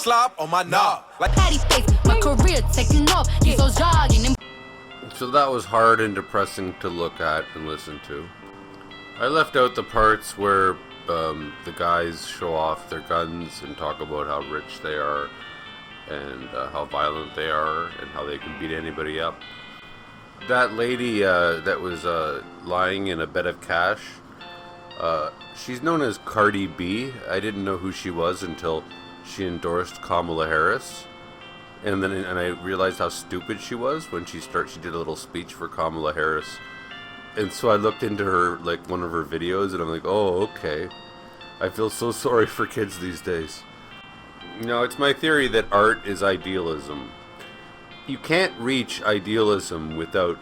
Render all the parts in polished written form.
slop on my knob. Like Patty face, my career taking off. These hoes jogging. So that was hard and depressing to look at and listen to. I left out the parts where the guys show off their guns and talk about how rich they are and how violent they are and how they can beat anybody up. That lady that was lying in a bed of cash, she's known as Cardi B. I didn't know who she was until she endorsed Kamala Harris. And I realized how stupid she was when she did a little speech for Kamala Harris. And so I looked into her, like, one of her videos, and I'm like, oh, okay. I feel so sorry for kids these days. You know, it's my theory that art is idealism. You can't reach idealism without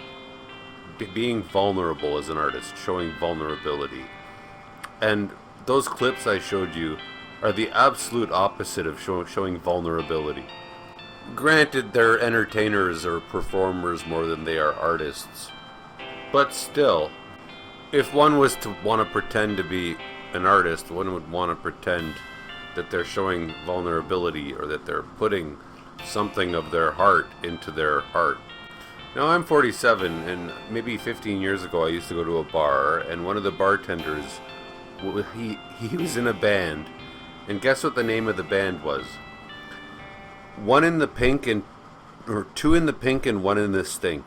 being vulnerable as an artist, showing vulnerability. And those clips I showed you are the absolute opposite of showing vulnerability. Granted, they're entertainers or performers more than they are artists. But still, if one was to want to pretend to be an artist, one would want to pretend that they're showing vulnerability or that they're putting something of their heart into their art. Now, I'm 47, and maybe 15 years ago I used to go to a bar, and one of the bartenders, he was in a band, and guess what the name of the band was? One in the pink or two in the pink and one in the stink.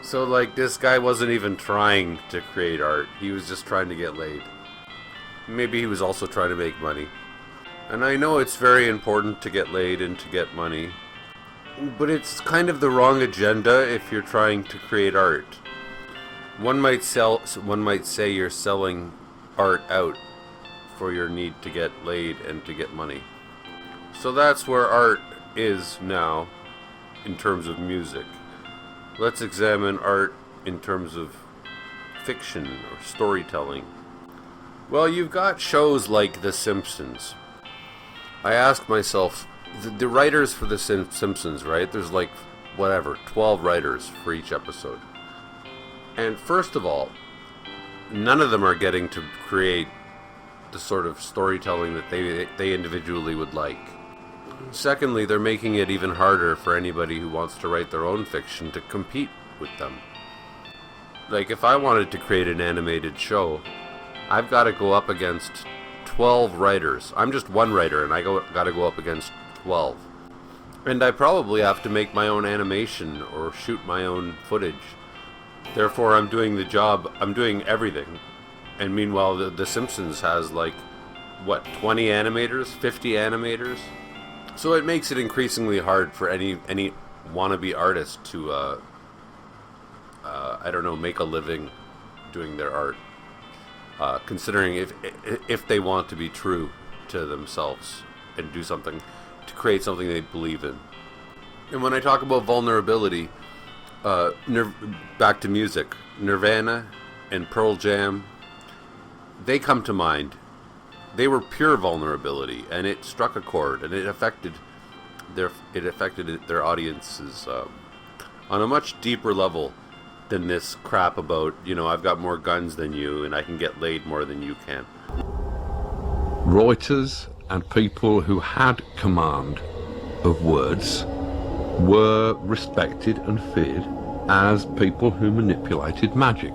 So, like, this guy wasn't even trying to create art. He was just trying to get laid. Maybe he was also trying to make money. And I know it's very important to get laid and to get money. But it's kind of the wrong agenda if you're trying to create art. One might say you're selling art out for your need to get laid and to get money. So that's where art is now in terms of music. Let's examine art in terms of fiction or storytelling. Well, you've got shows like The Simpsons. I ask myself, the writers for The Simpsons, right? There's like, 12 writers for each episode. And first of all, none of them are getting to create the sort of storytelling that they individually would like. Secondly, they're making it even harder for anybody who wants to write their own fiction to compete with them. Like, if I wanted to create an animated show, I've got to go up against 12 writers. I'm just one writer, and I got to go up against 12. And I probably have to make my own animation or shoot my own footage. Therefore, I'm doing the job. I'm doing everything. And meanwhile, The Simpsons has, 20 animators? 50 animators? So it makes it increasingly hard for any wannabe artist to, make a living doing their art. Considering if they want to be true to themselves and do something, to create something they believe in. And when I talk about vulnerability, back to music, Nirvana and Pearl Jam, they come to mind. They were pure vulnerability, and it struck a chord, and it affected their audiences on a much deeper level than this crap about, I've got more guns than you, and I can get laid more than you can. Writers and people who had command of words were respected and feared as people who manipulated magic.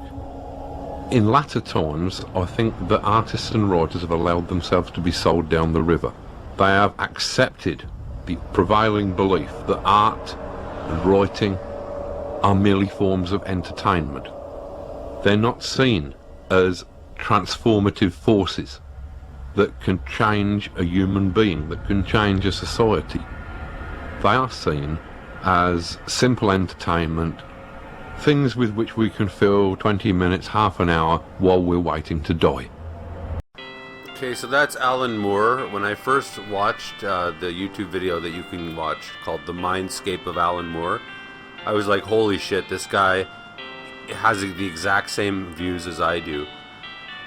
In latter times, I think that artists and writers have allowed themselves to be sold down the river. They have accepted the prevailing belief that art and writing are merely forms of entertainment. They're not seen as transformative forces that can change a human being, that can change a society. They are seen as simple entertainment, things with which we can fill 20 minutes, half an hour while we're waiting to die. Okay, so that's Alan Moore. When I first watched the YouTube video that you can watch called The Mindscape of Alan Moore, I was like, holy shit, this guy has the exact same views as I do,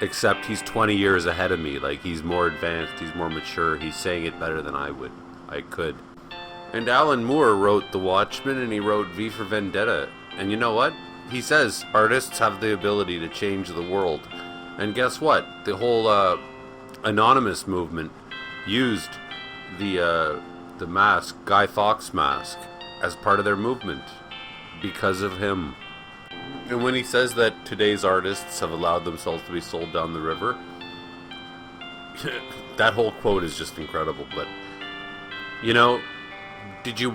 except he's 20 years ahead of me. Like, he's more advanced, he's more mature, he's saying it better than I could. And Alan Moore wrote The Watchmen, and he wrote V for Vendetta. And you know what? He says artists have the ability to change the world. And guess what? The whole anonymous movement used the mask, Guy Fawkes mask, as part of their movement because of him. And when he says that today's artists have allowed themselves to be sold down the river, that whole quote is just incredible. But you know, did you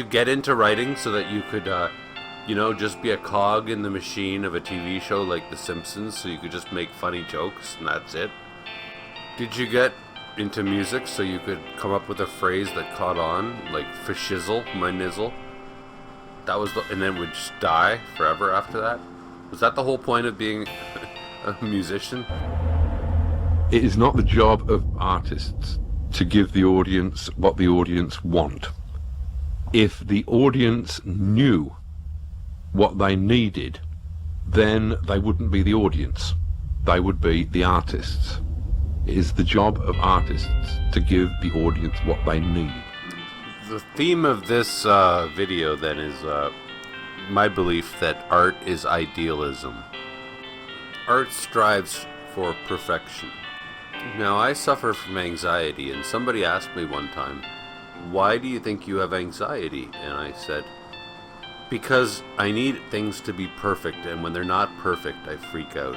get into writing so that you could just be a cog in the machine of a TV show like The Simpsons, so you could just make funny jokes and that's it? Did you get into music so you could come up with a phrase that caught on, like "fashizzle my nizzle"? And then would just die forever after that? Was that the whole point of being a musician? It is not the job of artists to give the audience what the audience want. If the audience knew what they needed, then they wouldn't be the audience. They would be the artists. It is the job of artists to give the audience what they need. The theme of this video then is my belief that art is idealism. Art strives for perfection. Now, I suffer from anxiety, and somebody asked me one time, "Why do you think you have anxiety?" And I said, "Because I need things to be perfect, and when they're not perfect, I freak out."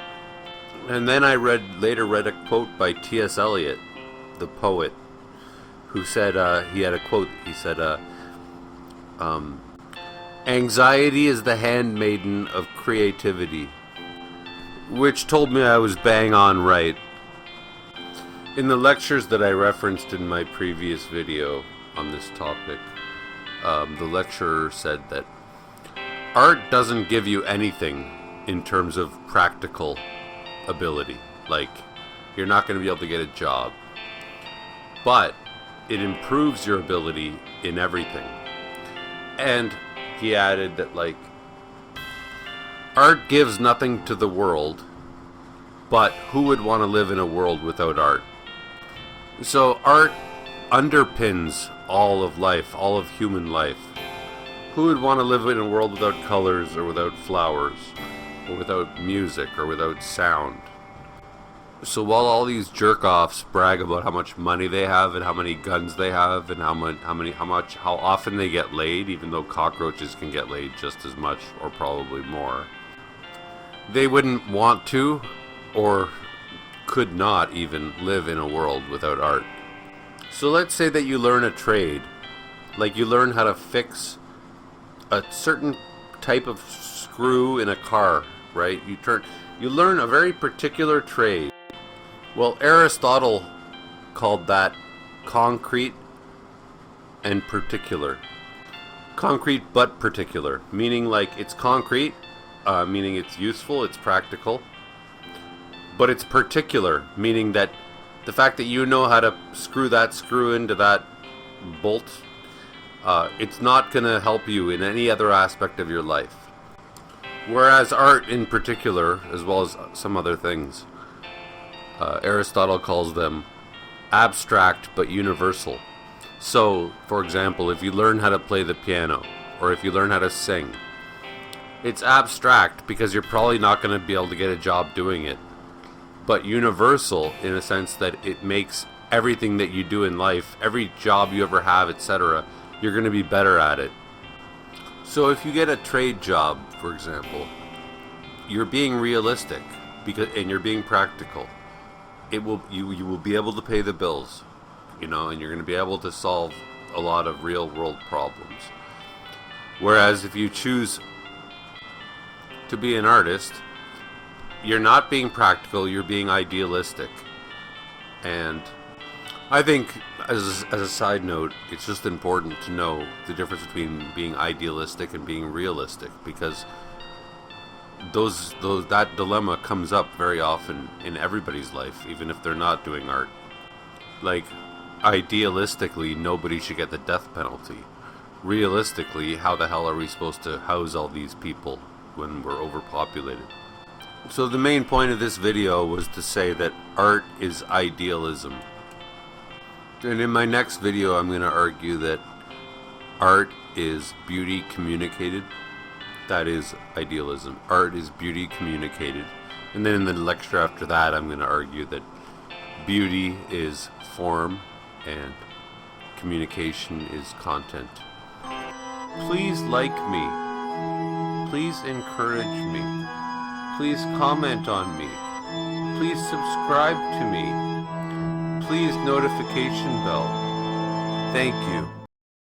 And then I later read a quote by T.S. Eliot, the poet, who said, he had a quote, he said, "Anxiety is the handmaiden of creativity," which told me I was bang on right. In the lectures that I referenced in my previous video on this topic, the lecturer said that art doesn't give you anything in terms of practical ability. Like, you're not going to be able to get a job. But it improves your ability in everything. And he added that, like, art gives nothing to the world, but who would want to live in a world without art? So art underpins all of life, all of human life. Who would want to live in a world without colors, or without flowers, or without music, or without sound? So while all these jerk-offs brag about how much money they have and how many guns they have and how often they get laid, even though cockroaches can get laid just as much or probably more, they wouldn't want to or could not even live in a world without art. So let's say that you learn a trade, like you learn how to fix a certain type of screw in a car, right? You learn a very particular trade. Well, Aristotle called that concrete and particular. Concrete but particular, meaning like it's concrete, meaning it's useful, it's practical, but it's particular, meaning that the fact that you know how to screw that screw into that bolt, it's not going to help you in any other aspect of your life. Whereas art in particular, as well as some other things, Aristotle calls them abstract but universal. So, for example, if you learn how to play the piano, or if you learn how to sing, it's abstract because you're probably not going to be able to get a job doing it, but universal in a sense that it makes everything that you do in life, every job you ever have, etc., you're going to be better at it. So if you get a trade job, for example, you're being realistic and you're being practical. You will be able to pay the bills, and you're going to be able to solve a lot of real world problems. Whereas if you choose to be an artist, you're not being practical, you're being idealistic. And I think, as a side note, it's just important to know the difference between being idealistic and being realistic, because that dilemma comes up very often in everybody's life, even if they're not doing art. Like, idealistically, nobody should get the death penalty. Realistically, how the hell are we supposed to house all these people when we're overpopulated? So the main point of this video was to say that art is idealism. And in my next video, I'm going to argue that art is beauty communicated. That is idealism. Art is beauty communicated. And then in the lecture after that, I'm going to argue that beauty is form and communication is content. Please like me. Please encourage me. Please comment on me. Please subscribe to me. Please notification bell. Thank you.